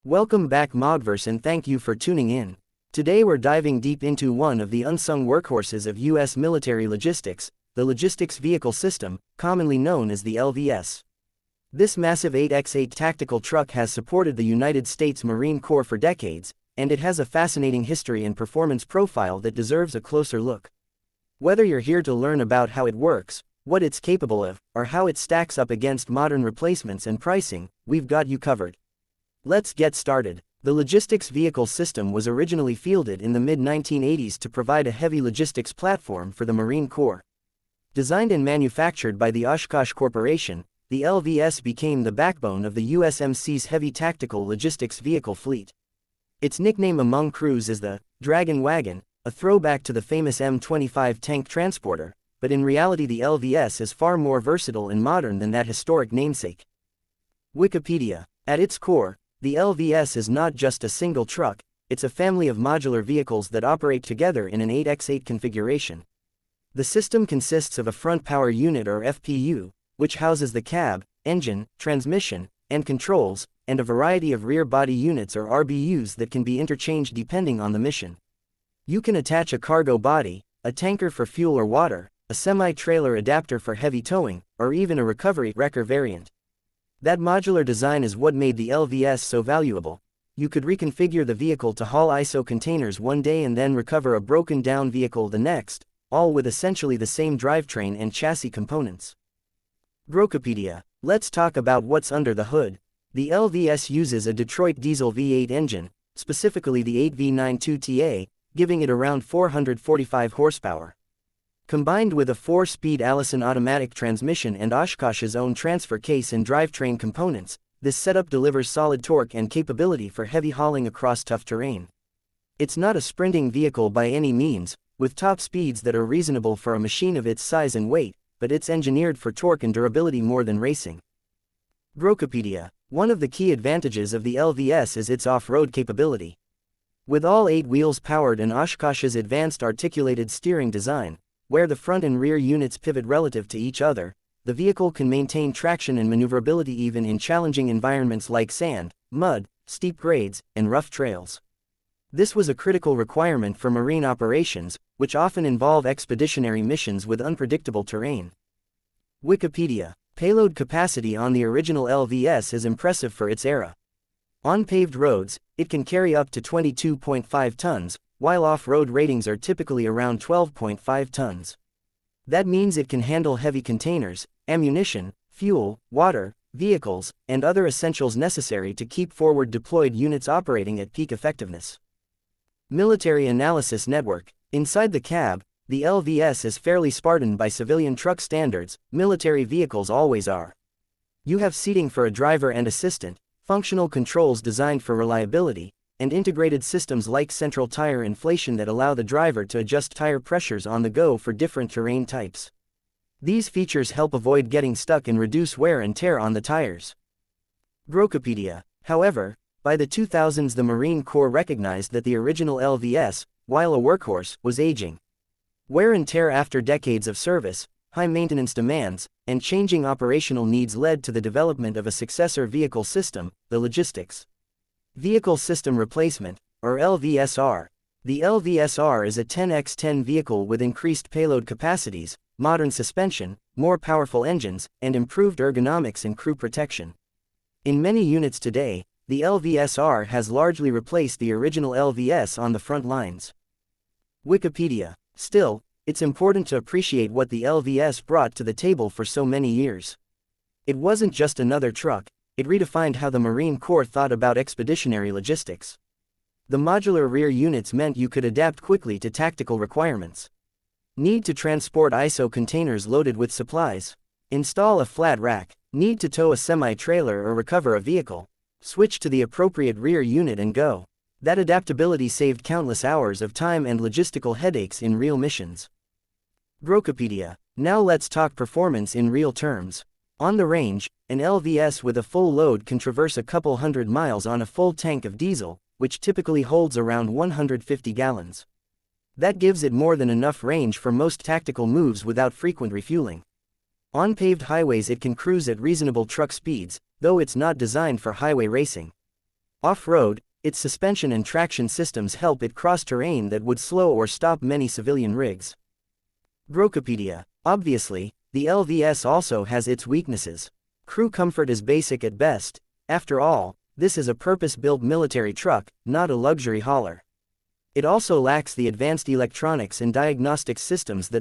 Welcome back Mogverse and thank you for tuning in. Today we're diving deep into one of the unsung workhorses of U.S. military logistics, the Logistics Vehicle System, commonly known as the LVS. This massive 8x8 tactical truck has supported the United States Marine Corps for decades, and it has a fascinating history and performance profile that deserves a closer look. Whether you're here to learn about how it works, what it's capable of, or how it stacks up against modern replacements and pricing, we've got you covered. Let's get started. The Logistics Vehicle System was originally fielded in the mid-1980s to provide a heavy logistics platform for the Marine Corps. Designed and manufactured by the Oshkosh Corporation, the LVS became the backbone of the USMC's heavy tactical logistics vehicle fleet. Its nickname among crews is the Dragon Wagon, a throwback to the famous M25 tank transporter, but in reality the LVS is far more versatile and modern than that historic namesake. Wikipedia. At its core, the LVS is not just a single truck, it's a family of modular vehicles that operate together in an 8x8 configuration. The system consists of a front power unit or FPU, which houses the cab, engine, transmission, and controls, and a variety of rear body units or RBUs that can be interchanged depending on the mission. You can attach a cargo body, a tanker for fuel or water, a semi-trailer adapter for heavy towing, or even a recovery wrecker variant. That modular design is what made the LVS so valuable. You could reconfigure the vehicle to haul ISO containers one day and then recover a broken down vehicle the next, all with essentially the same drivetrain and chassis components. Brokopedia. Let's talk about what's under the hood. The LVS uses a Detroit diesel V8 engine, specifically the 8V92TA, giving it around 445 horsepower. Combined with a 4-speed Allison automatic transmission and Oshkosh's own transfer case and drivetrain components, this setup delivers solid torque and capability for heavy hauling across tough terrain. It's not a sprinting vehicle by any means, with top speeds that are reasonable for a machine of its size and weight, but it's engineered for torque and durability more than racing. Brokopedia. One of the key advantages of the LVS is its off-road capability. With all 8 wheels powered and Oshkosh's advanced articulated steering design, where the front and rear units pivot relative to each other, the vehicle can maintain traction and maneuverability even in challenging environments like sand, mud, steep grades, and rough trails. This was a critical requirement for marine operations, which often involve expeditionary missions with unpredictable terrain. Wikipedia. Payload capacity on the original LVS is impressive for its era. On paved roads, it can carry up to 22.5 tons, while off-road ratings are typically around 12.5 tons. That means it can handle heavy containers, ammunition, fuel, water, vehicles, and other essentials necessary to keep forward deployed units operating at peak effectiveness. Military Analysis Network. Inside the cab, the LVS is fairly Spartan by civilian truck standards, military vehicles always are. You have seating for a driver and assistant, functional controls designed for reliability, and integrated systems like central tire inflation that allow the driver to adjust tire pressures on the go for different terrain types. These features help avoid getting stuck and reduce wear and tear on the tires. Brokopedia. However, by the 2000s the Marine Corps recognized that the original LVS, while a workhorse, was aging. Wear and tear after decades of service, high maintenance demands, and changing operational needs led to the development of a successor vehicle system, the Logistics Vehicle System Replacement, or LVSR. The LVSR is a 10x10 vehicle with increased payload capacities, modern suspension, more powerful engines, and improved ergonomics and crew protection. In many units today, the LVSR has largely replaced the original LVS on the front lines. Wikipedia. Still, it's important to appreciate what the LVS brought to the table for so many years. It wasn't just another truck, it redefined how the Marine Corps thought about expeditionary logistics. The modular rear units meant you could adapt quickly to tactical requirements. Need to transport ISO containers loaded with supplies. Install a flat rack. Need to tow a semi-trailer or recover a vehicle. Switch to the appropriate rear unit and go. That adaptability saved countless hours of time and logistical headaches in real missions. Brokopedia. Now let's talk performance in real terms. On the range, an LVS with a full load can traverse a couple hundred miles on a full tank of diesel, which typically holds around 150 gallons. That gives it more than enough range for most tactical moves without frequent refueling. On paved highways it can cruise at reasonable truck speeds, though it's not designed for highway racing. Off-road, its suspension and traction systems help it cross terrain that would slow or stop many civilian rigs. Brocopedia. Obviously, the LVS also has its weaknesses. Crew comfort is basic at best. After all, this is a purpose-built military truck, not a luxury hauler. It also lacks the advanced electronics and diagnostic systems that